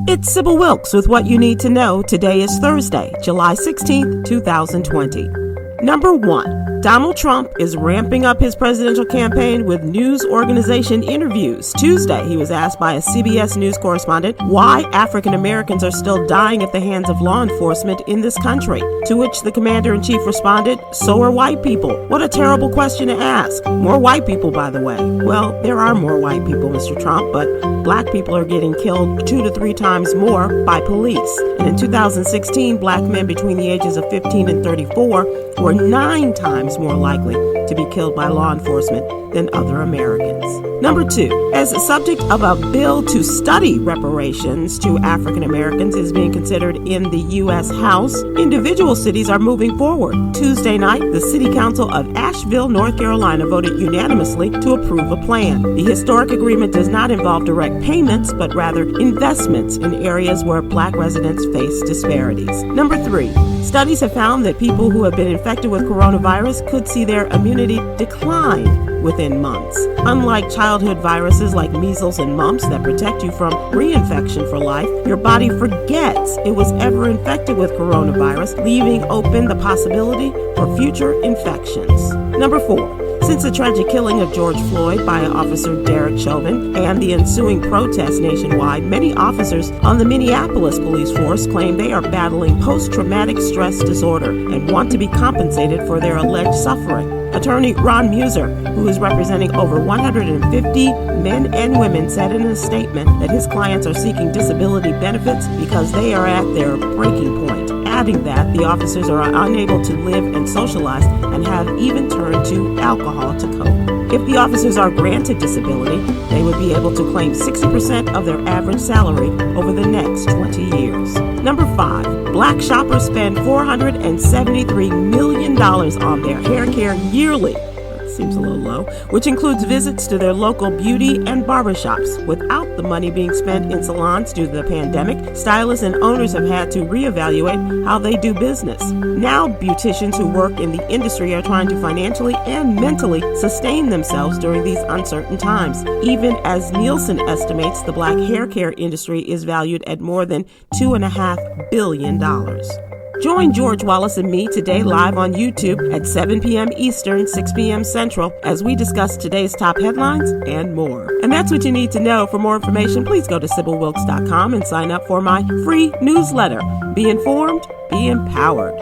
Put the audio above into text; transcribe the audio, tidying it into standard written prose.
It's Sybil Wilkes with what you need to know. Today is Thursday, July 16th, 2020. Number 1. Donald Trump is ramping up his presidential campaign with news organization interviews. Tuesday, he was asked by a CBS News correspondent why African Americans are still dying at the hands of law enforcement in this country. To which the commander-in-chief responded, "So are white people." What a terrible question to ask. More white people, by the way. Well, there are more white people, Mr. Trump, but black people are getting killed 2 to 3 times more by police. And in 2016, black men between the ages of 15 and 34 were 9 times more likely to be killed by law enforcement than other Americans. Number 2, as a subject of a bill to study reparations to African Americans is being considered in the U.S. House, individual cities are moving forward. Tuesday night, the City Council of Asheville, North Carolina voted unanimously to approve a plan. The historic agreement does not involve direct payments, but rather investments in areas where black residents face disparities. Number 3, studies have found that people who have been infected with coronavirus could see their immunity decline within months. Unlike childhood viruses like measles and mumps that protect you from reinfection for life, your body forgets it was ever infected with coronavirus, leaving open the possibility for future infections. Number 4. Since the tragic killing of George Floyd by Officer Derek Chauvin and the ensuing protests nationwide, many officers on the Minneapolis police force claim they are battling post-traumatic stress disorder and want to be compensated for their alleged suffering. Attorney Ron Muser, who is representing over 150 men and women, said in a statement that his clients are seeking disability benefits because they are at their breaking point, adding that the officers are unable to live and socialize and have even turned to alcohol to cope. If the officers are granted disability, they would be able to claim 60% of their average salary over the next 20 years. Number 5, black shoppers spend $473 million on their hair care yearly. Seems a little low, which includes visits to their local beauty and barbershops. Without the money being spent in salons due to the pandemic, stylists and owners have had to reevaluate how they do business. Now, beauticians who work in the industry are trying to financially and mentally sustain themselves during these uncertain times, even as Nielsen estimates the black hair care industry is valued at more than $2.5 billion. Join George Wallace and me today live on YouTube at 7 p.m. Eastern, 6 p.m. Central, as we discuss today's top headlines and more. And that's what you need to know. For more information, please go to SybilWilkes.com and sign up for my free newsletter. Be informed, be empowered.